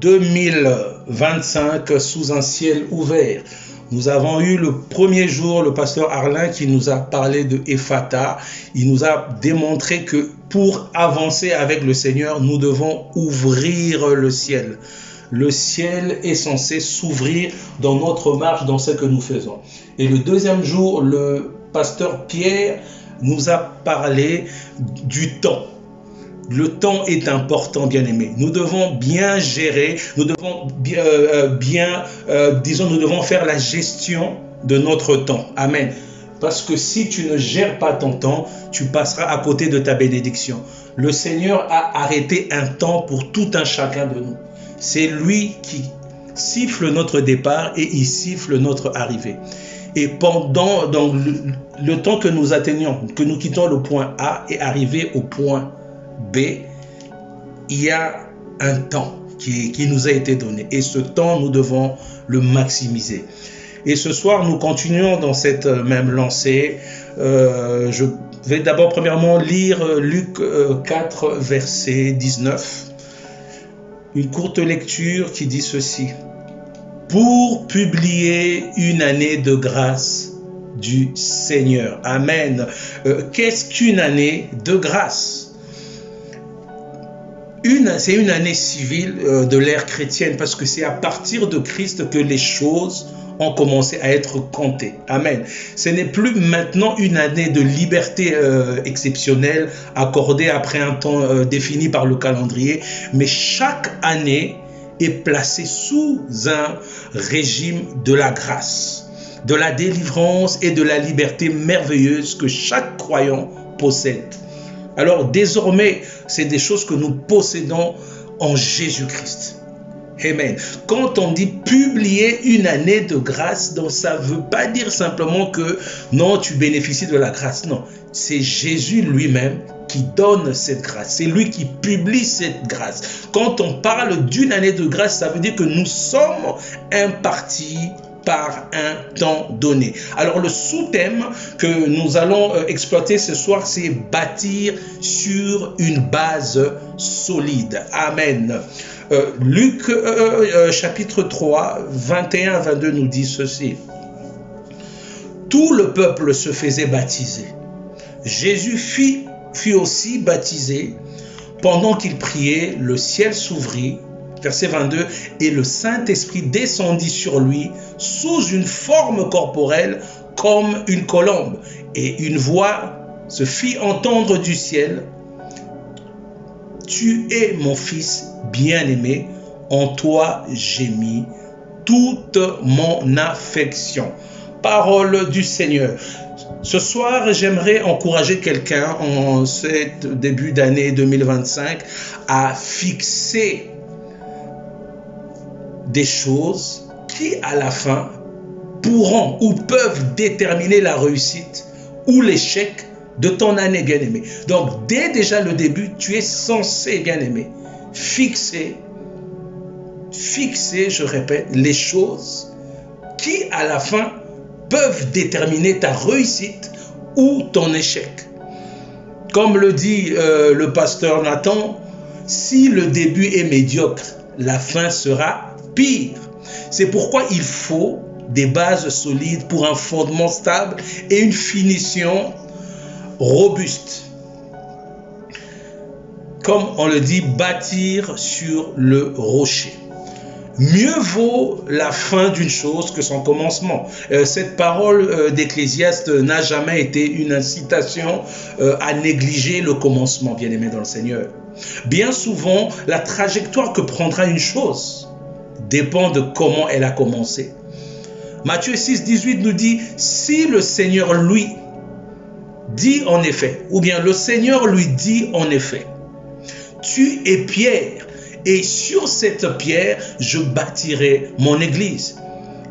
2025 sous un ciel ouvert. Nous avons eu le premier jour le pasteur Arlin qui nous a parlé de Ephata. Il nous a démontré que pour avancer avec le Seigneur, nous devons ouvrir le ciel. Le ciel est censé s'ouvrir dans notre marche, dans ce que nous faisons. Et le deuxième jour, le pasteur Pierre nous a parlé du temps. Le temps est important, bien-aimés. Nous devons bien gérer, nous devons nous devons faire la gestion de notre temps. Amen. Parce que si tu ne gères pas ton temps, tu passeras à côté de ta bénédiction. Le Seigneur a arrêté un temps pour tout un chacun de nous. C'est lui qui siffle notre départ et il siffle notre arrivée. Et pendant le temps que nous atteignons, que nous quittons le point A et arriver au point B, il y a un temps qui nous a été donné. Et ce temps, nous devons le maximiser. Et ce soir, nous continuons dans cette même lancée. Je vais d'abord, premièrement, lire Luc 4, verset 19. Une courte lecture qui dit ceci. Pour publier une année de grâce du Seigneur. Amen. Qu'est-ce qu'une année de grâce? C'est une année civile de l'ère chrétienne parce que c'est à partir de Christ que les choses ont commencé à être comptées. Amen. Ce n'est plus maintenant une année de liberté exceptionnelle accordée après un temps défini par le calendrier, mais chaque année est placée sous un régime de la grâce, de la délivrance et de la liberté merveilleuse que chaque croyant possède. Alors désormais, c'est des choses que nous possédons en Jésus-Christ. Amen. Quand on dit publier une année de grâce, donc ça ne veut pas dire simplement que non, tu bénéficies de la grâce. Non, c'est Jésus lui-même qui donne cette grâce. C'est lui qui publie cette grâce. Quand on parle d'une année de grâce, ça veut dire que nous sommes impartis par un temps donné. Alors le sous-thème que nous allons exploiter ce soir, c'est bâtir sur une base solide. Amen. Luc chapitre 3, 21 à 22 nous dit ceci. Tout le peuple se faisait baptiser. Jésus fut aussi baptisé. Pendant qu'il priait, le ciel s'ouvrit. Verset 22, et le Saint-Esprit descendit sur lui sous une forme corporelle comme une colombe. Et une voix se fit entendre du ciel. Tu es mon fils bien-aimé, en toi j'ai mis toute mon affection. Parole du Seigneur. Ce soir, j'aimerais encourager quelqu'un en ce début d'année 2025 à fixer des choses qui, à la fin, pourront ou peuvent déterminer la réussite ou l'échec de ton année, bien-aimé. Donc, dès déjà le début, tu es censé, bien-aimé, fixer, je répète, les choses qui, à la fin, peuvent déterminer ta réussite ou ton échec. Comme le dit le pasteur Nathan, si le début est médiocre, la fin sera pire. C'est pourquoi il faut des bases solides pour un fondement stable et une finition robuste. Comme on le dit, bâtir sur le rocher. Mieux vaut la fin d'une chose que son commencement. Cette parole d'Ecclésiaste n'a jamais été une incitation à négliger le commencement, bien-aimé dans le Seigneur. Bien souvent, la trajectoire que prendra une chose dépend de comment elle a commencé. Matthieu 6, 18 nous dit, si le Seigneur lui dit en effet, ou bien le Seigneur lui dit en effet, tu es pierre, et sur cette pierre, je bâtirai mon église.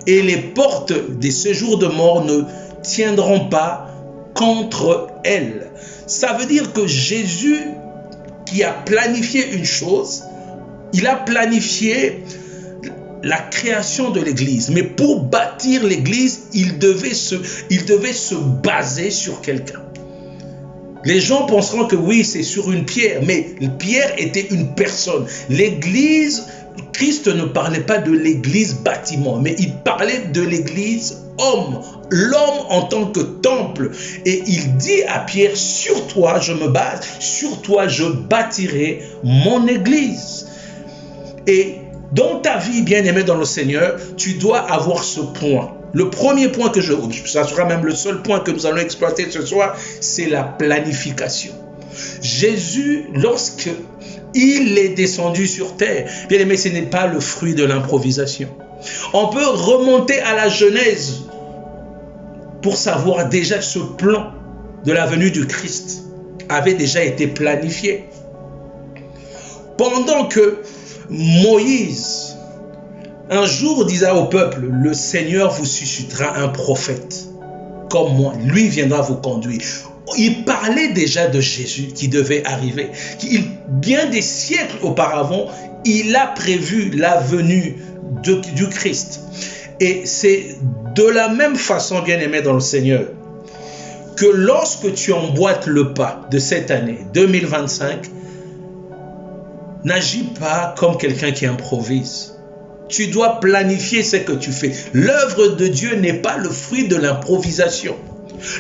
Et les portes des séjours de mort ne tiendront pas contre elle. Ça veut dire que Jésus, qui a planifié une chose, il a planifié la création de l'église. Mais pour bâtir l'église, il devait se baser sur quelqu'un. Les gens penseront que oui, c'est sur une pierre, mais la pierre était une personne. L'église Christ ne parlait pas de l'église bâtiment, mais il parlait de l'église homme, l'homme en tant que temple. Et il dit à Pierre, sur toi je me base, sur toi je bâtirai mon église. Et dans ta vie, bien-aimé dans le Seigneur, tu dois avoir ce point. Le premier point ça sera même le seul point que nous allons exploiter ce soir, c'est la planification. Jésus, lorsque il est descendu sur terre, bien aimé, ce n'est pas le fruit de l'improvisation. On peut remonter à la Genèse pour savoir déjà ce plan de la venue du Christ avait déjà été planifié. Pendant que Moïse, un jour, disait au peuple, le Seigneur vous suscitera un prophète comme moi, lui viendra vous conduire. Il parlait déjà de Jésus qui devait arriver. Bien des siècles auparavant, il a prévu la venue du Christ. Et c'est de la même façon, bien-aimé dans le Seigneur, que lorsque tu emboîtes le pas de cette année 2025, n'agis pas comme quelqu'un qui improvise. Tu dois planifier ce que tu fais. L'œuvre de Dieu n'est pas le fruit de l'improvisation.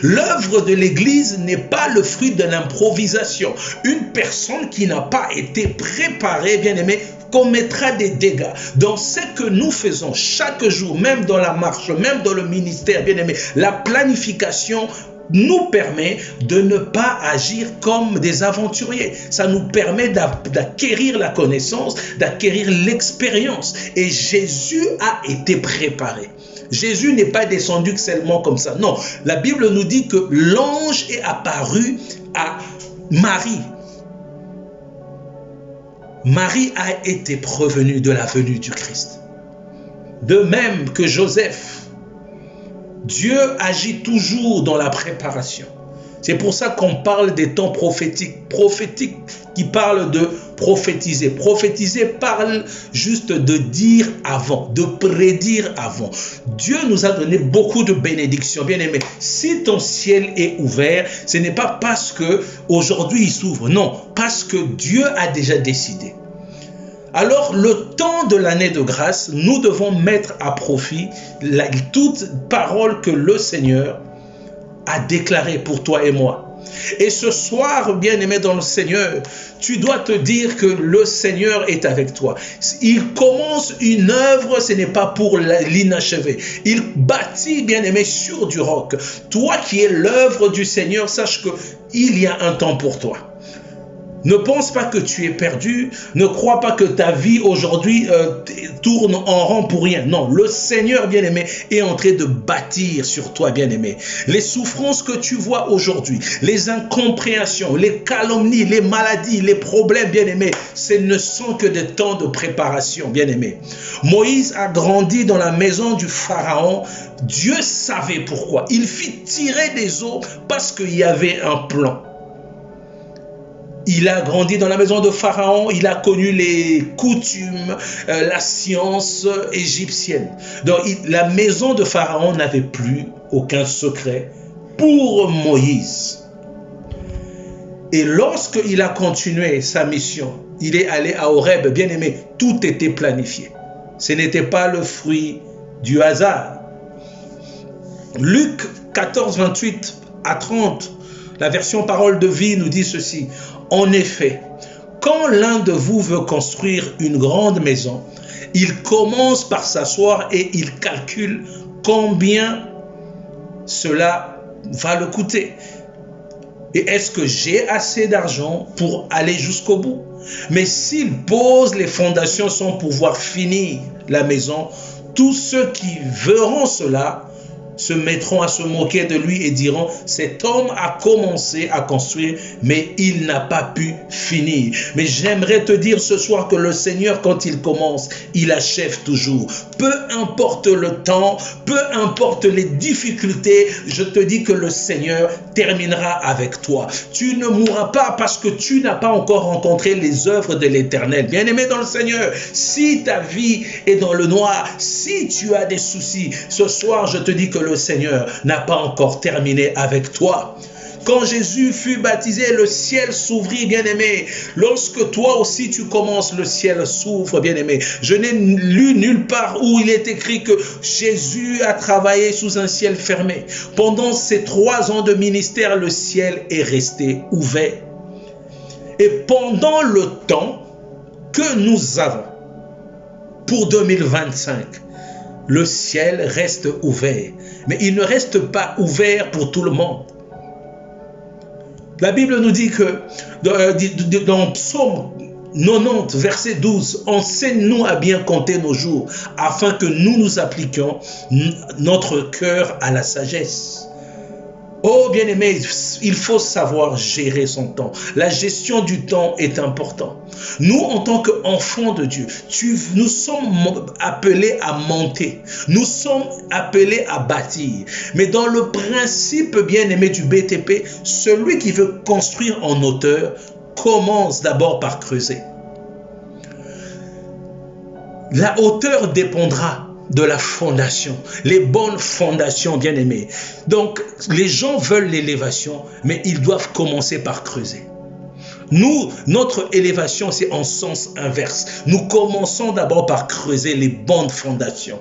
L'œuvre de l'Église n'est pas le fruit de l'improvisation. Une personne qui n'a pas été préparée, bien-aimé, commettra des dégâts. Dans ce que nous faisons chaque jour, même dans la marche, même dans le ministère, bien-aimé, la planification nous permet de ne pas agir comme des aventuriers. Ça nous permet d'acquérir la connaissance, d'acquérir l'expérience. Et Jésus a été préparé. Jésus n'est pas descendu seulement comme ça. Non, la Bible nous dit que l'ange est apparu à Marie. Marie a été prévenue de la venue du Christ. De même que Joseph, Dieu agit toujours dans la préparation. C'est pour ça qu'on parle des temps prophétiques. Prophétique qui parle de prophétiser. Prophétiser parle juste de dire avant, de prédire avant. Dieu nous a donné beaucoup de bénédictions. Bien aimé, si ton ciel est ouvert, ce n'est pas parce que aujourd'hui il s'ouvre. Non, parce que Dieu a déjà décidé. Alors, le temps de l'année de grâce, nous devons mettre à profit toute parole que le Seigneur a déclarée pour toi et moi. Et ce soir, bien-aimé dans le Seigneur, tu dois te dire que le Seigneur est avec toi. Il commence une œuvre, ce n'est pas pour l'inachever. Il bâtit, bien-aimé, sur du roc. Toi qui es l'œuvre du Seigneur, sache qu'il y a un temps pour toi. Ne pense pas que tu es perdu. Ne crois pas que ta vie aujourd'hui tourne en rond pour rien. Non, le Seigneur, bien-aimé, est en train de bâtir sur toi, bien-aimé. Les souffrances que tu vois aujourd'hui, les incompréhensions, les calomnies, les maladies, les problèmes, bien-aimé, ce ne sont que des temps de préparation, bien-aimé. Moïse a grandi dans la maison du Pharaon. Dieu savait pourquoi. Il fit tirer des eaux parce qu'il y avait un plan. Il a grandi dans la maison de Pharaon, il a connu les coutumes, la science égyptienne. Donc la maison de Pharaon n'avait plus aucun secret pour Moïse. Et lorsqu'il a continué sa mission, il est allé à Horeb, bien aimé, tout était planifié. Ce n'était pas le fruit du hasard. Luc 14, 28 à 30, la version parole de vie nous dit ceci. En effet, quand l'un de vous veut construire une grande maison, il commence par s'asseoir et il calcule combien cela va le coûter. Et est-ce que j'ai assez d'argent pour aller jusqu'au bout? Mais s'il pose les fondations sans pouvoir finir la maison, tous ceux qui verront cela se mettront à se moquer de lui et diront, cet homme a commencé à construire, mais il n'a pas pu finir. Mais j'aimerais te dire ce soir que le Seigneur, quand il commence, il achève toujours. Peu importe le temps, peu importe les difficultés, je te dis que le Seigneur terminera avec toi. Tu ne mourras pas parce que tu n'as pas encore rencontré les œuvres de l'Éternel. Bien-aimé dans le Seigneur, si ta vie est dans le noir, si tu as des soucis, ce soir, je te dis que le Seigneur n'a pas encore terminé avec toi. Quand Jésus fut baptisé, le ciel s'ouvrit, bien-aimé. Lorsque toi aussi tu commences, le ciel s'ouvre, bien-aimé. Je n'ai lu nulle part où il est écrit que Jésus a travaillé sous un ciel fermé. Pendant ces 3 ans de ministère, le ciel est resté ouvert. Et pendant le temps que nous avons pour 2025, le ciel reste ouvert. Mais il ne reste pas ouvert pour tout le monde. La Bible nous dit que dans Psaume 90, verset 12, enseigne-nous à bien compter nos jours, afin que nous appliquions notre cœur à la sagesse. Oh bien-aimé, il faut savoir gérer son temps. La gestion du temps est importante. Nous, en tant qu'enfants de Dieu, nous sommes appelés à monter. Nous sommes appelés à bâtir. Mais dans le principe bien-aimé du BTP, celui qui veut construire en hauteur commence d'abord par creuser. La hauteur dépendra de la fondation, les bonnes fondations, bien-aimés. Donc, les gens veulent l'élévation, mais ils doivent commencer par creuser. Nous, notre élévation, c'est en sens inverse. Nous commençons d'abord par creuser les bonnes fondations.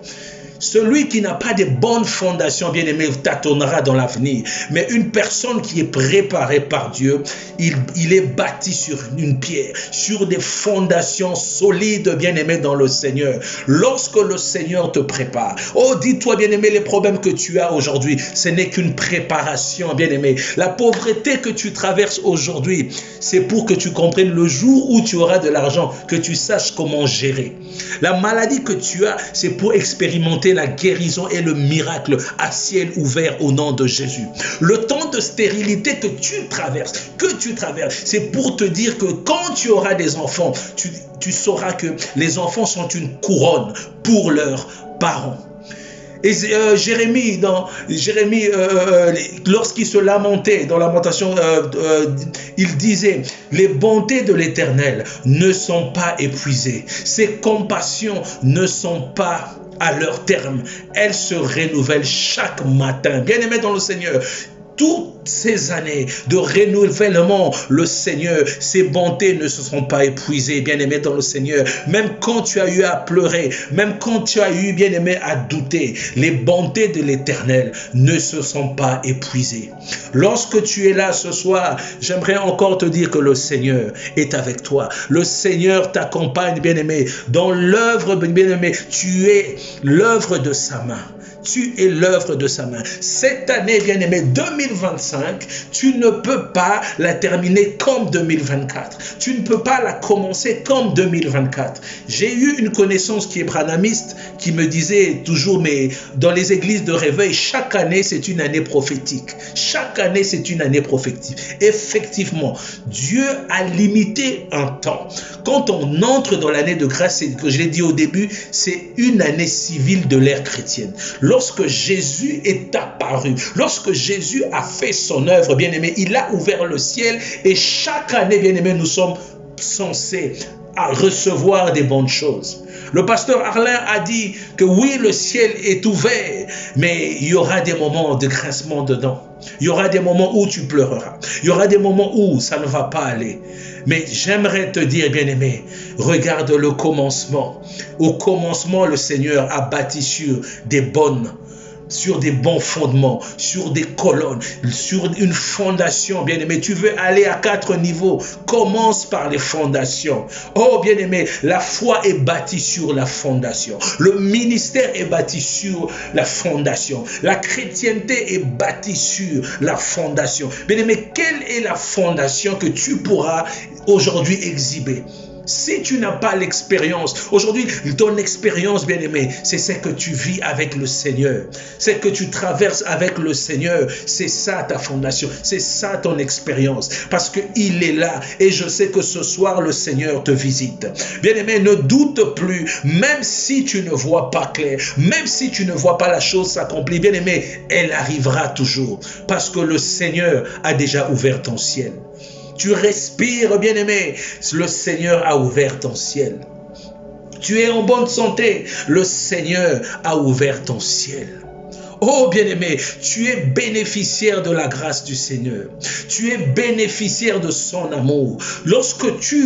Celui qui n'a pas de bonnes fondations, bien-aimé, tâtonnera dans l'avenir. Mais une personne qui est préparée par Dieu, il est bâti sur une pierre, sur des fondations solides, bien-aimé, dans le Seigneur. Lorsque le Seigneur te prépare, oh, dis-toi, bien-aimé, les problèmes que tu as aujourd'hui, ce n'est qu'une préparation, bien-aimé. La pauvreté que tu traverses aujourd'hui, c'est pour que tu comprennes le jour où tu auras de l'argent, que tu saches comment gérer. La maladie que tu as, c'est pour expérimenter la guérison et le miracle à ciel ouvert au nom de Jésus. Le temps de stérilité que tu traverses, c'est pour te dire que quand tu auras des enfants, tu sauras que les enfants sont une couronne pour leurs parents. Et Jérémie, lorsqu'il se lamentait dans Lamentation, il disait, les bontés de l'Éternel ne sont pas épuisées, ses compassions ne sont pas à leur terme, elles se renouvellent chaque matin. Bien-aimés dans le Seigneur, toutes ces années de renouvellement, le Seigneur, ses bontés ne se sont pas épuisées, bien-aimé dans le Seigneur. Même quand tu as eu à pleurer, même quand tu as eu, bien-aimé, à douter, les bontés de l'Éternel ne se sont pas épuisées. Lorsque tu es là ce soir, j'aimerais encore te dire que le Seigneur est avec toi. Le Seigneur t'accompagne, bien-aimé, dans l'œuvre, bien-aimé. Tu es l'œuvre de sa main. Tu es l'œuvre de sa main. Cette année, bien-aimé, 2025, tu ne peux pas la terminer comme 2024. Tu ne peux pas la commencer comme 2024. J'ai eu une connaissance qui est branhamiste, qui me disait toujours, mais dans les églises de réveil, chaque année, c'est une année prophétique. Chaque année, c'est une année prophétique. Effectivement, Dieu a limité un temps. Quand on entre dans l'année de grâce, que je l'ai dit au début, c'est une année civile de l'ère chrétienne. Lorsque Jésus est apparu, lorsque Jésus a fait son œuvre, bien-aimé, il a ouvert le ciel et chaque année, bien-aimé, nous sommes censés à recevoir des bonnes choses. Le pasteur Arlin a dit que oui, le ciel est ouvert, mais il y aura des moments de grincement dedans. Il y aura des moments où tu pleureras. Il y aura des moments où ça ne va pas aller. Mais j'aimerais te dire, bien-aimé, regarde le commencement. Au commencement, le Seigneur a bâti sur des bons fondements, sur des colonnes, sur une fondation, bien-aimé. Tu veux aller à 4 niveaux, commence par les fondations. Oh, bien-aimé, la foi est bâtie sur la fondation. Le ministère est bâti sur la fondation. La chrétienté est bâtie sur la fondation. Bien-aimé, quelle est la fondation que tu pourras aujourd'hui exhiber? Si tu n'as pas l'expérience, aujourd'hui, ton expérience, bien-aimé, c'est ce que tu vis avec le Seigneur. C'est que tu traverses avec le Seigneur. C'est ça ta fondation. C'est ça ton expérience. Parce qu'il est là. Et je sais que ce soir, le Seigneur te visite. Bien-aimé, ne doute plus. Même si tu ne vois pas clair, même si tu ne vois pas la chose s'accomplir, bien-aimé, elle arrivera toujours. Parce que le Seigneur a déjà ouvert ton ciel. Tu respires, bien-aimé, le Seigneur a ouvert ton ciel. Tu es en bonne santé, le Seigneur a ouvert ton ciel. Oh bien-aimé, tu es bénéficiaire de la grâce du Seigneur. Tu es bénéficiaire de son amour. Lorsque tu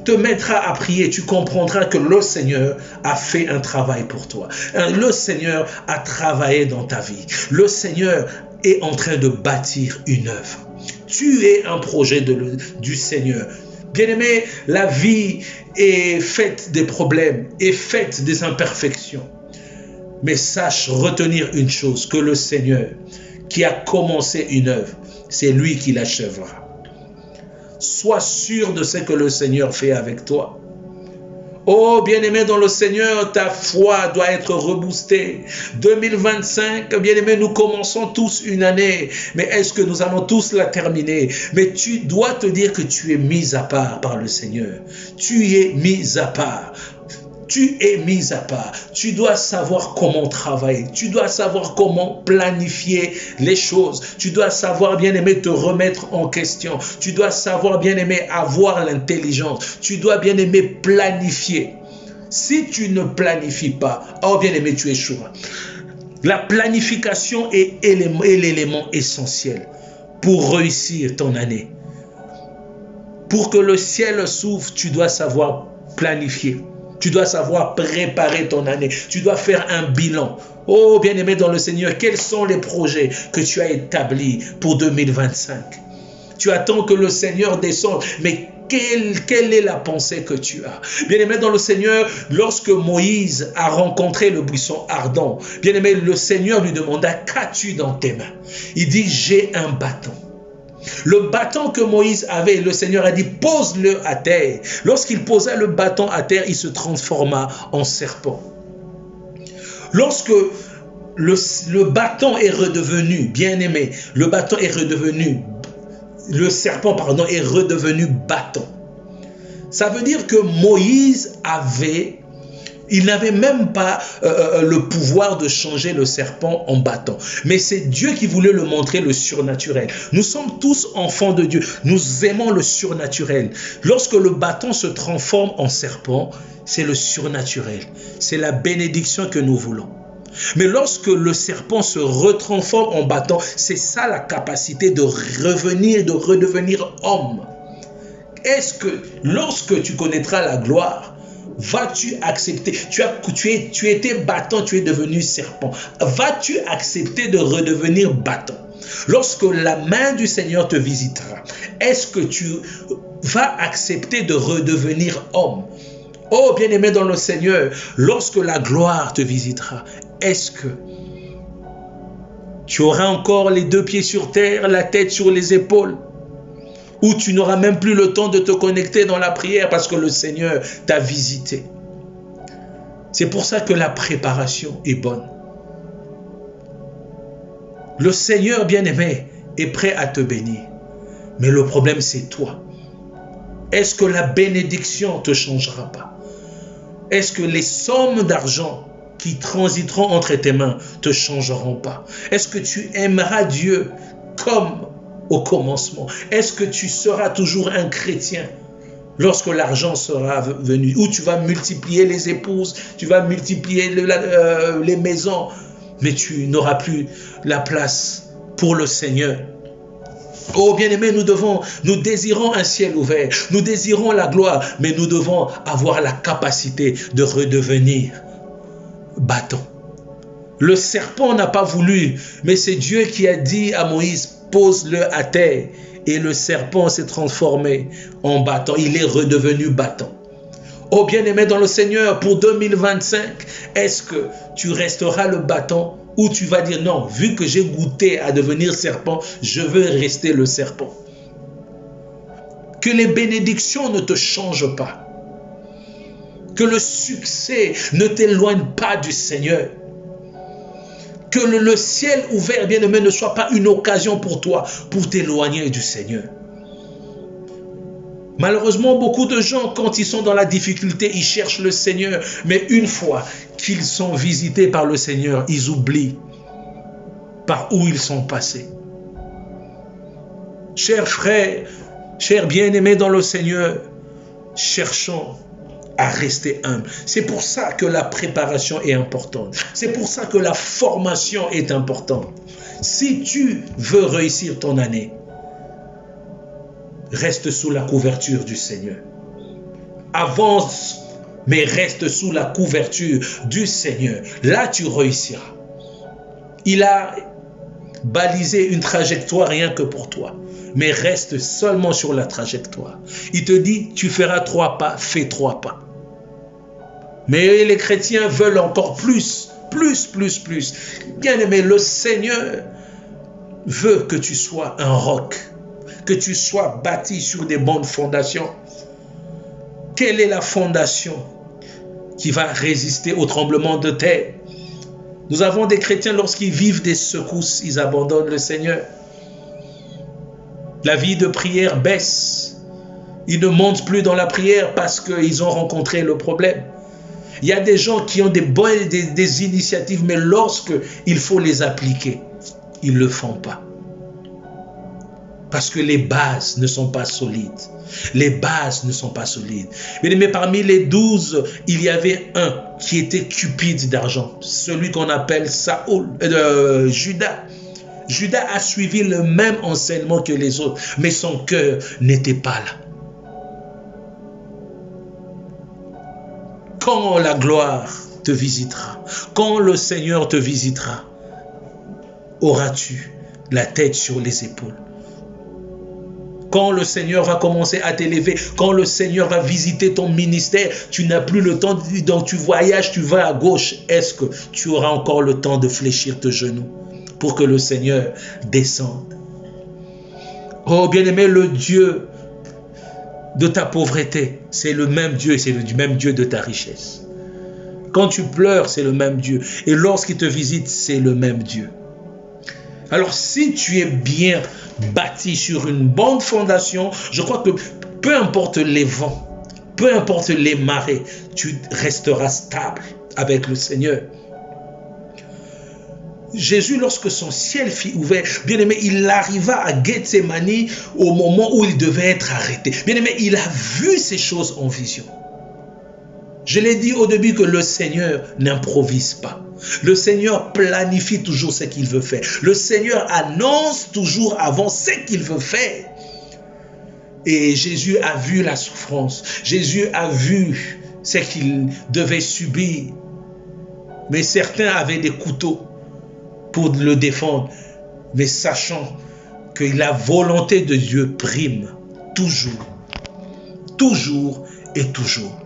te mettras à prier, tu comprendras que le Seigneur a fait un travail pour toi. Le Seigneur a travaillé dans ta vie. Le Seigneur est en train de bâtir une œuvre. Tu es un projet du Seigneur. Bien-aimé, la vie est faite des problèmes, est faite des imperfections. Mais sache retenir une chose, que le Seigneur qui a commencé une œuvre, c'est lui qui l'achèvera. Sois sûr de ce que le Seigneur fait avec toi. Oh, bien-aimé dans le Seigneur, ta foi doit être reboostée. 2025, bien-aimé, nous commençons tous une année. Mais est-ce que nous allons tous la terminer? Mais tu dois te dire que tu es mis à part par le Seigneur. Tu es mis à part. Tu es mis à part. Tu dois savoir comment travailler. Tu dois savoir comment planifier les choses. Tu dois savoir, bien-aimé, te remettre en question. Tu dois savoir, bien-aimé, avoir l'intelligence. Tu dois, bien-aimé, planifier. Si tu ne planifies pas, oh bien-aimé, tu échoueras. La planification est l'élément essentiel pour réussir ton année. Pour que le ciel s'ouvre, tu dois savoir planifier. Tu dois savoir préparer ton année. Tu dois faire un bilan. Oh, bien-aimé dans le Seigneur, quels sont les projets que tu as établis pour 2025? Tu attends que le Seigneur descende, mais quelle est la pensée que tu as? Bien-aimé dans le Seigneur, lorsque Moïse a rencontré le buisson ardent, bien-aimé, le Seigneur lui demanda, qu'as-tu dans tes mains? Il dit, j'ai un bâton. Le bâton que Moïse avait, le Seigneur a dit, pose-le à terre. Lorsqu'il posa le bâton à terre, il se transforma en serpent. Lorsque le bâton est redevenu, bien-aimé, le serpent est redevenu bâton. Ça veut dire que Moïse il n'avait même pas le pouvoir de changer le serpent en bâton. Mais c'est Dieu qui voulait le montrer, le surnaturel. Nous sommes tous enfants de Dieu. Nous aimons le surnaturel. Lorsque le bâton se transforme en serpent, c'est le surnaturel. C'est la bénédiction que nous voulons. Mais lorsque le serpent se retransforme en bâton, c'est ça la capacité de redevenir homme. Est-ce que lorsque tu connaîtras la gloire, vas-tu accepter, tu étais bâton, tu es devenu serpent. Vas-tu accepter de redevenir bâton? Lorsque la main du Seigneur te visitera, est-ce que tu vas accepter de redevenir homme? Oh, bien-aimé dans le Seigneur, lorsque la gloire te visitera, est-ce que tu auras encore les deux pieds sur terre, la tête sur les épaules? Où tu n'auras même plus le temps de te connecter dans la prière parce que le Seigneur t'a visité. C'est pour ça que la préparation est bonne. Le Seigneur bien-aimé est prêt à te bénir. Mais le problème c'est toi. Est-ce que la bénédiction ne te changera pas? Est-ce que les sommes d'argent qui transiteront entre tes mains ne te changeront pas? Est-ce que tu aimeras Dieu comme au commencement? Est-ce que tu seras toujours un chrétien lorsque l'argent sera venu? Ou tu vas multiplier les épouses, tu vas multiplier les maisons, mais tu n'auras plus la place pour le Seigneur. Oh bien-aimés, nous désirons un ciel ouvert, nous désirons la gloire, mais nous devons avoir la capacité de redevenir bâton. Le serpent n'a pas voulu, mais c'est Dieu qui a dit à Moïse, pose-le à terre. Et le serpent s'est transformé en bâton. Il est redevenu bâton. Oh bien-aimé dans le Seigneur, pour 2025, est-ce que tu resteras le bâton ou tu vas dire non, vu que j'ai goûté à devenir serpent, je veux rester le serpent? Que les bénédictions ne te changent pas. Que le succès ne t'éloigne pas du Seigneur. Que le ciel ouvert, bien-aimé, ne soit pas une occasion pour toi, pour t'éloigner du Seigneur. Malheureusement, beaucoup de gens, quand ils sont dans la difficulté, ils cherchent le Seigneur. Mais une fois qu'ils sont visités par le Seigneur, ils oublient par où ils sont passés. Chers frères, chers bien-aimés dans le Seigneur, cherchons à rester humble. C'est pour ça que la préparation est importante. C'est pour ça que la formation est importante. Si tu veux réussir ton année, reste sous la couverture du Seigneur. Avance, mais reste sous la couverture du Seigneur. Là, tu réussiras. Il a balisé une trajectoire rien que pour toi. Mais reste seulement sur la trajectoire. Il te dit, tu feras 3 pas, fais 3 pas. Mais les chrétiens veulent encore plus. Bien aimé, le Seigneur veut que tu sois un roc, que tu sois bâti sur des bonnes fondations. Quelle est la fondation qui va résister au tremblement de terre? Nous avons des chrétiens, lorsqu'ils vivent des secousses, ils abandonnent le Seigneur. La vie de prière baisse. Ils ne montent plus dans la prière parce qu'ils ont rencontré le problème. Il y a des gens qui ont des initiatives, mais lorsqu'il faut les appliquer, ils ne le font pas. Parce que les bases ne sont pas solides. Les bases ne sont pas solides. Mais parmi les 12, il y avait un qui était cupide d'argent. Celui qu'on appelle Judas. Judas a suivi le même enseignement que les autres, mais son cœur n'était pas là. Quand la gloire te visitera, quand le Seigneur te visitera, auras-tu la tête sur les épaules? Quand le Seigneur va commencer à t'élever, quand le Seigneur va visiter ton ministère, tu n'as plus le temps, donc tu voyages, tu vas à gauche. Est-ce que tu auras encore le temps de fléchir tes genoux pour que le Seigneur descende? Oh bien-aimé, le Dieu de ta pauvreté, c'est le même Dieu et c'est le même Dieu de ta richesse. Quand tu pleures, c'est le même Dieu. Et lorsqu'il te visite, c'est le même Dieu. Alors, si tu es bien bâti sur une bonne fondation, je crois que peu importe les vents, peu importe les marées, tu resteras stable avec le Seigneur. Jésus, lorsque son ciel fut ouvert, bien aimé, il arriva à Gethsémani au moment où il devait être arrêté. Bien aimé, il a vu ces choses en vision. Je l'ai dit au début que le Seigneur n'improvise pas. Le Seigneur planifie toujours ce qu'il veut faire. Le Seigneur annonce toujours avant ce qu'il veut faire. Et Jésus a vu la souffrance. Jésus a vu ce qu'il devait subir. Mais certains avaient des couteaux pour le défendre. Mais sachant que la volonté de Dieu prime toujours, toujours et toujours.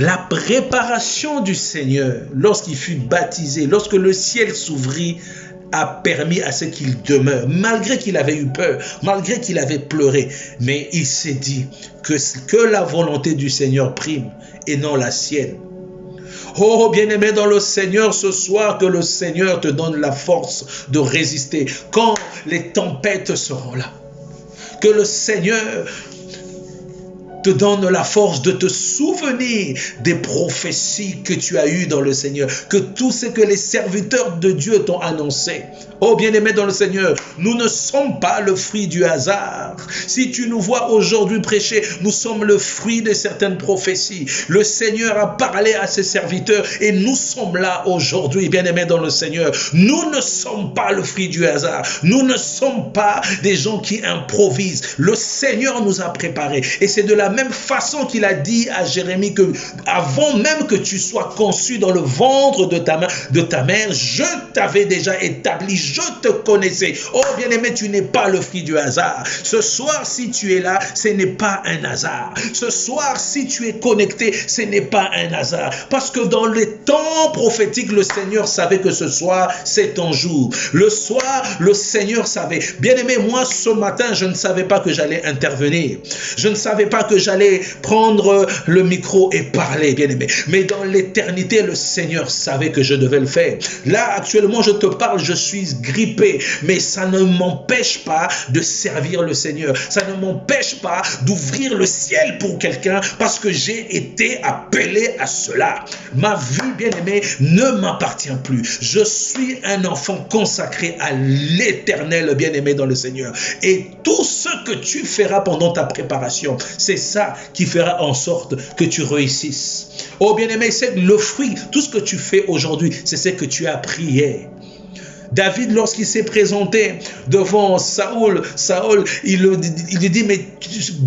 La préparation du Seigneur, lorsqu'il fut baptisé, lorsque le ciel s'ouvrit, a permis à ce qu'il demeure, malgré qu'il avait eu peur, malgré qu'il avait pleuré. Mais il s'est dit que la volonté du Seigneur prime et non la sienne. Oh, bien-aimé dans le Seigneur, ce soir, que le Seigneur te donne la force de résister quand les tempêtes seront là. Que le Seigneur te donne la force de te souvenir des prophéties que tu as eues dans le Seigneur, que tout ce que les serviteurs de Dieu t'ont annoncé. Oh bien-aimé dans le Seigneur, nous ne sommes pas le fruit du hasard. Si tu nous vois aujourd'hui prêcher, nous sommes le fruit de certaines prophéties. Le Seigneur a parlé à ses serviteurs et nous sommes là aujourd'hui, bien-aimé dans le Seigneur. Nous ne sommes pas le fruit du hasard. Nous ne sommes pas des gens qui improvisent. Le Seigneur nous a préparés et c'est de la même façon qu'il a dit à Jérémie que avant même que tu sois conçu dans le ventre de ta mère, je t'avais déjà établi, je te connaissais. Oh bien-aimé, tu n'es pas le fruit du hasard. Ce soir, si tu es là, ce n'est pas un hasard. Ce soir, si tu es connecté, ce n'est pas un hasard. Parce que dans les temps prophétiques, le Seigneur savait que ce soir, c'est ton jour. Le soir, le Seigneur savait. Bien-aimé, moi, ce matin, je ne savais pas que j'allais intervenir. Je ne savais pas que j'allais prendre le micro et parler, bien-aimé. Mais dans l'éternité, le Seigneur savait que je devais le faire. Là, actuellement, je te parle, je suis grippé, mais ça ne m'empêche pas de servir le Seigneur. Ça ne m'empêche pas d'ouvrir le ciel pour quelqu'un parce que j'ai été appelé à cela. Ma vie, bien-aimé, ne m'appartient plus. Je suis un enfant consacré à l'éternel, bien-aimé dans le Seigneur. Et tout ce que tu feras pendant ta préparation, c'est ça qui fera en sorte que tu réussisses. Oh bien-aimé, c'est le fruit. Tout ce que tu fais aujourd'hui, c'est ce que tu as prié. David, lorsqu'il s'est présenté devant Saül, il lui dit, mais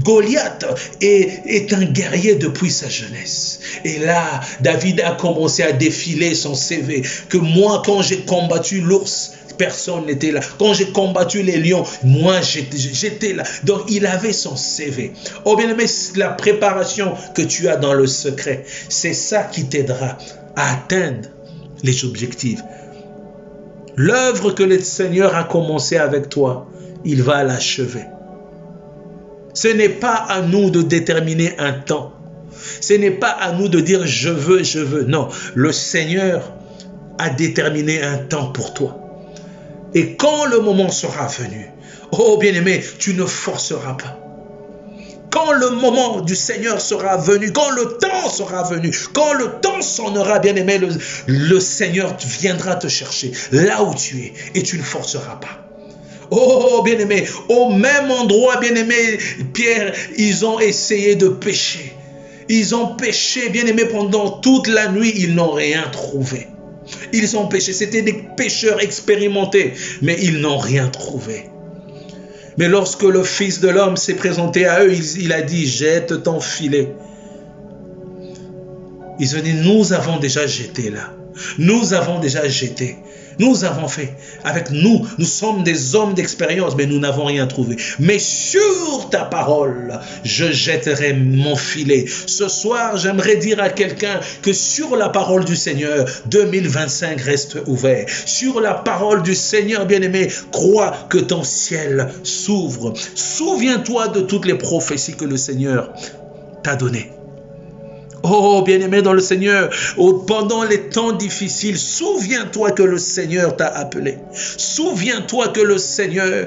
Goliath est un guerrier depuis sa jeunesse. Et là, David a commencé à défiler son CV, que moi, quand j'ai combattu l'ours, personne n'était là. Quand j'ai combattu les lions, moi, j'étais là. Donc, il avait son CV. Oh bien-aimé, la préparation que tu as dans le secret, c'est ça qui t'aidera à atteindre les objectifs. L'œuvre que le Seigneur a commencé avec toi, il va l'achever. Ce n'est pas à nous de déterminer un temps. Ce n'est pas à nous de dire je veux. Non, le Seigneur a déterminé un temps pour toi. Et quand le moment sera venu, oh bien-aimé, tu ne forceras pas. Quand le moment du Seigneur sera venu, quand le temps sera venu, quand le temps sonnera, bien-aimé, le Seigneur viendra te chercher là où tu es et tu ne forceras pas. Oh, bien-aimé, au même endroit, bien-aimé, Pierre, ils ont essayé de pécher. Ils ont péché, bien-aimé, pendant toute la nuit, ils n'ont rien trouvé. Ils ont péché, c'était des pécheurs expérimentés, mais ils n'ont rien trouvé. Mais lorsque le Fils de l'homme s'est présenté à eux, il a dit, jette ton filet. Ils ont dit, nous avons déjà jeté là. Nous avons déjà jeté. Nous avons fait. Avec nous, nous sommes des hommes d'expérience, mais nous n'avons rien trouvé. Mais sur ta parole, je jetterai mon filet. Ce soir, j'aimerais dire à quelqu'un que sur la parole du Seigneur, 2025 reste ouvert. Sur la parole du Seigneur, bien-aimé, crois que ton ciel s'ouvre. Souviens-toi de toutes les prophéties que le Seigneur t'a données. Oh, bien-aimé dans le Seigneur, pendant les temps difficiles, souviens-toi que le Seigneur t'a appelé. Souviens-toi que le Seigneur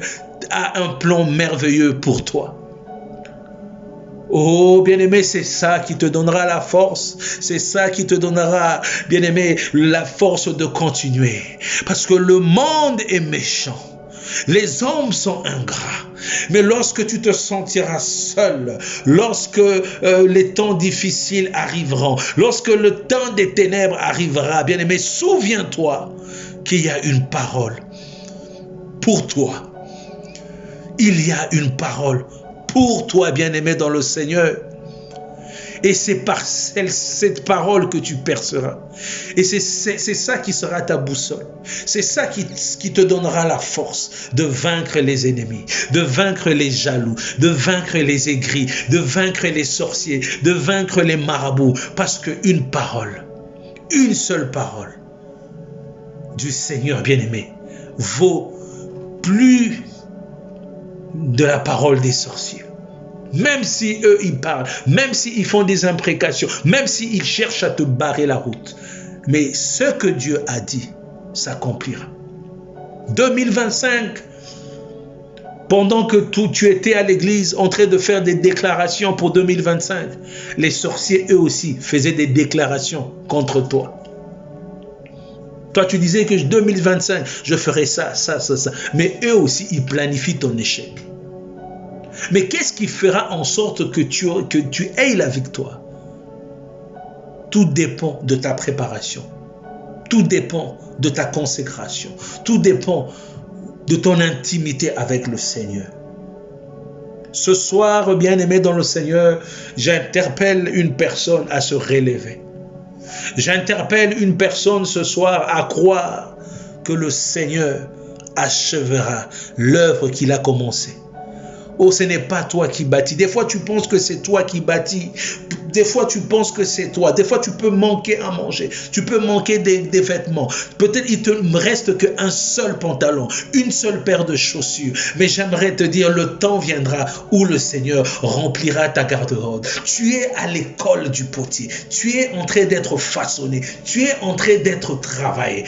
a un plan merveilleux pour toi. Oh, bien-aimé, c'est ça qui te donnera la force. C'est ça qui te donnera, bien-aimé, la force de continuer. Parce que le monde est méchant. Les hommes sont ingrats. Mais lorsque tu te sentiras seul, lorsque les temps difficiles arriveront, lorsque le temps des ténèbres arrivera, bien-aimé, souviens-toi qu'il y a une parole pour toi. Il y a une parole pour toi, bien-aimé dans le Seigneur. Et c'est par cette parole que tu perceras. Et c'est ça qui sera ta boussole. C'est ça qui te donnera la force de vaincre les ennemis, de vaincre les jaloux, de vaincre les aigris, de vaincre les sorciers, de vaincre les marabouts. Parce qu'une parole, une seule parole du Seigneur bien-aimé vaut plus de la parole des sorciers. Même si eux, ils parlent, même s'ils font des imprécations, même s'ils cherchent à te barrer la route. Mais ce que Dieu a dit s'accomplira. 2025, pendant que tu étais à l'église en train de faire des déclarations pour 2025, les sorciers, eux aussi, faisaient des déclarations contre toi. Toi, tu disais que 2025, je ferai ça. Mais eux aussi, ils planifient ton échec. Mais qu'est-ce qui fera en sorte que tu aies la victoire? Tout dépend de ta préparation. Tout dépend de ta consécration. Tout dépend de ton intimité avec le Seigneur. Ce soir, bien-aimé dans le Seigneur, j'interpelle une personne à se relever. J'interpelle une personne ce soir à croire que le Seigneur achèvera l'œuvre qu'il a commencée. Oh, ce n'est pas toi qui bâtis. Des fois, tu penses que c'est toi qui bâtis. Des fois, tu penses que c'est toi. Des fois, tu peux manquer à manger. Tu peux manquer des vêtements. Peut-être il te reste qu'un seul pantalon, une seule paire de chaussures. Mais j'aimerais te dire, le temps viendra où le Seigneur remplira ta garde-robe. Tu es à l'école du potier. Tu es en train d'être façonné. Tu es en train d'être travaillé.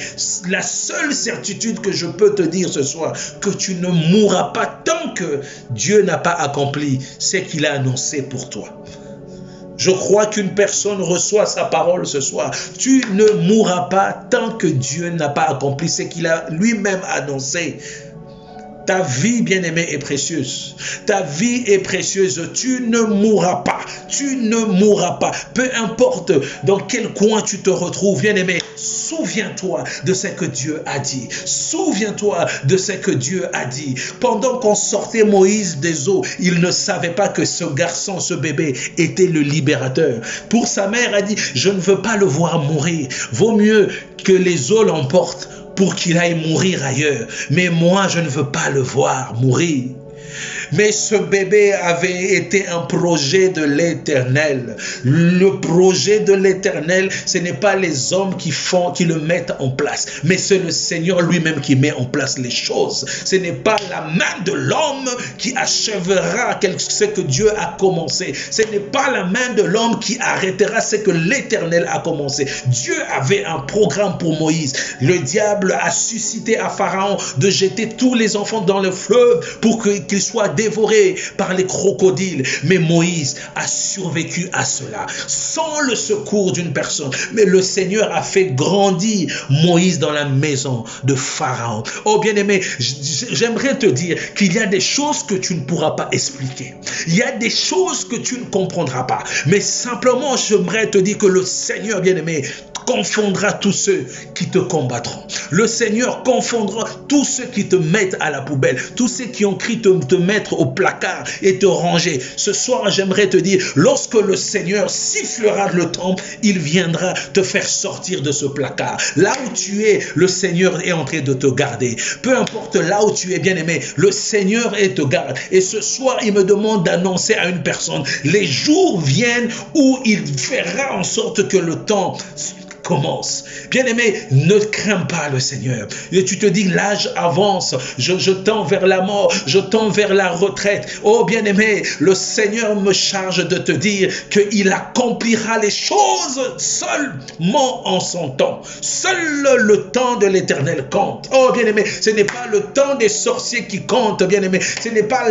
La seule certitude que je peux te dire ce soir, que tu ne mourras pas tant que Dieu n'a pas accompli ce qu'il a annoncé pour toi. Je crois qu'une personne reçoit sa parole ce soir. Tu ne mourras pas tant que Dieu n'a pas accompli ce qu'il a lui-même annoncé Ta vie, bien-aimée, est précieuse. Ta vie est précieuse. Tu ne mourras pas. Tu ne mourras pas. Peu importe dans quel coin tu te retrouves, bien-aimé, souviens-toi de ce que Dieu a dit. Souviens-toi de ce que Dieu a dit. Pendant qu'on sortait Moïse des eaux, il ne savait pas que ce garçon, ce bébé, était le libérateur. Pour sa mère, a dit, je ne veux pas le voir mourir. Vaut mieux que les eaux l'emportent pour qu'il aille mourir ailleurs. Mais moi, je ne veux pas le voir mourir. Mais ce bébé avait été un projet de l'Éternel. Le projet de l'Éternel, ce n'est pas les hommes qui le mettent en place, mais c'est le Seigneur lui-même qui met en place les choses. Ce n'est pas la main de l'homme qui achèvera ce que Dieu a commencé. Ce n'est pas la main de l'homme qui arrêtera ce que l'Éternel a commencé. Dieu avait un programme pour Moïse. Le diable a suscité à Pharaon de jeter tous les enfants dans le fleuve pour qu'ils soient dévoré par les crocodiles. Mais Moïse a survécu à cela sans le secours d'une personne. Mais le Seigneur a fait grandir Moïse dans la maison de Pharaon. Oh bien-aimé, j'aimerais te dire qu'il y a des choses que tu ne pourras pas expliquer. Il y a des choses que tu ne comprendras pas. Mais simplement, j'aimerais te dire que le Seigneur, bien-aimé, confondra tous ceux qui te combattront. Le Seigneur confondra tous ceux qui te mettent à la poubelle, tous ceux qui ont cru te mettre au placard et te ranger. Ce soir, j'aimerais te dire, lorsque le Seigneur sifflera le temple, il viendra te faire sortir de ce placard. Là où tu es, le Seigneur est en train de te garder. Peu importe là où tu es, bien-aimé, le Seigneur te garde. Et ce soir, il me demande d'annoncer à une personne, les jours viennent où il fera en sorte que le temps commence. Bien-aimé, ne crains pas le Seigneur. Et tu te dis, l'âge avance, je tends vers la mort, je tends vers la retraite. Oh bien-aimé, le Seigneur me charge de te dire qu'il accomplira les choses seulement en son temps. Seul le temps de l'Éternel compte. Oh bien-aimé, ce n'est pas le temps des sorciers qui compte, bien-aimé. Ce n'est pas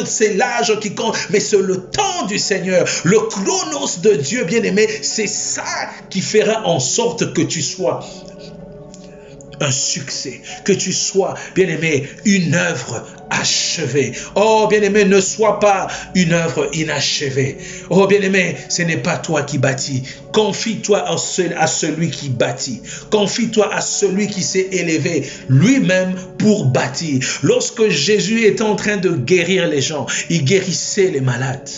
c'est l'âge qui compte, mais c'est le temps du Seigneur. Le chronos de Dieu, bien-aimé, c'est ça qui fera en sorte que tu sois un succès, que tu sois, bien-aimé, une œuvre achevée. Oh, bien-aimé, ne sois pas une œuvre inachevée. Oh, bien-aimé, ce n'est pas toi qui bâtis. Confie-toi à celui qui bâtit. Confie-toi à celui qui s'est élevé lui-même pour bâtir. Lorsque Jésus était en train de guérir les gens, il guérissait les malades.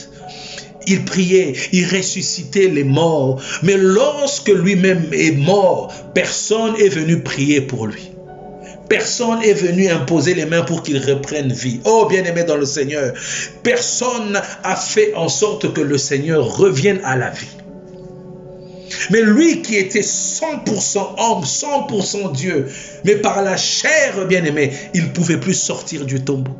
Il priait, il ressuscitait les morts. Mais lorsque lui-même est mort, personne est venu prier pour lui. Personne est venu imposer les mains pour qu'il reprenne vie. Oh, bien-aimé dans le Seigneur, personne a fait en sorte que le Seigneur revienne à la vie. Mais lui qui était 100% homme, 100% Dieu, mais par la chair, bien-aimé, il ne pouvait plus sortir du tombeau.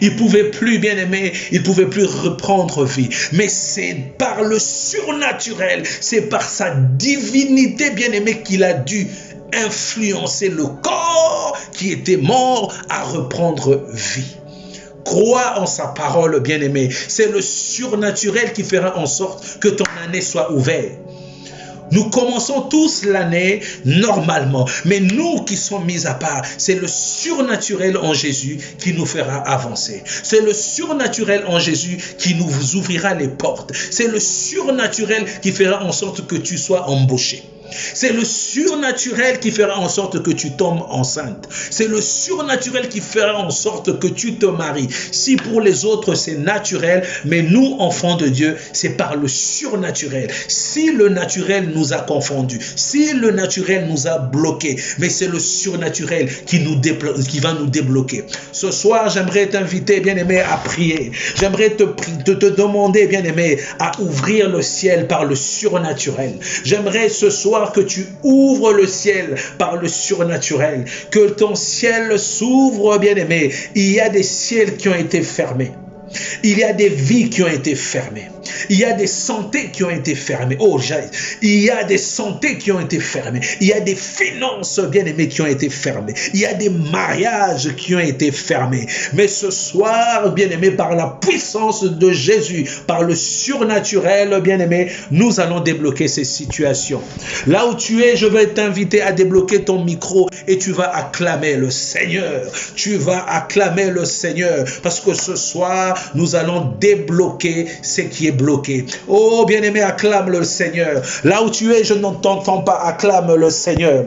Il ne pouvait plus, bien-aimé, il ne pouvait plus reprendre vie. Mais c'est par le surnaturel, c'est par sa divinité, bien-aimé, qu'il a dû influencer le corps qui était mort à reprendre vie. Crois en sa parole, bien-aimé. C'est le surnaturel qui fera en sorte que ton année soit ouverte. Nous commençons tous l'année normalement, mais nous qui sommes mis à part, c'est le surnaturel en Jésus qui nous fera avancer. C'est le surnaturel en Jésus qui nous ouvrira les portes. C'est le surnaturel qui fera en sorte que tu sois embauché. C'est le surnaturel qui fera en sorte que tu tombes enceinte. C'est le surnaturel qui fera en sorte que tu te maries. Si pour les autres c'est naturel, mais nous, enfants de Dieu, c'est par le surnaturel. Si le naturel nous a confondus, si le naturel nous a bloqués, mais c'est le surnaturel qui va nous débloquer. Ce soir, j'aimerais t'inviter, bien-aimé, à prier. J'aimerais te demander, bien-aimé, à ouvrir le ciel par le surnaturel. J'aimerais ce soir que tu ouvres le ciel par le surnaturel, que ton ciel s'ouvre, bien-aimé. Il y a des ciels qui ont été fermés. Il y a des vies qui ont été fermées. Il y a des santé qui ont été fermées. Oh, il y a des santé qui ont été fermées. Il y a des finances, bien-aimés, qui ont été fermées. Il y a des mariages qui ont été fermés. Mais ce soir, bien-aimés, par la puissance de Jésus, par le surnaturel, bien-aimés, nous allons débloquer ces situations. Là où tu es, je vais t'inviter à débloquer ton micro et tu vas acclamer le Seigneur. Tu vas acclamer le Seigneur parce que ce soir, nous allons débloquer ce qui est bloqué. Oh, bien-aimé, acclame le Seigneur. Là où tu es, je ne t'entends pas, acclame le Seigneur.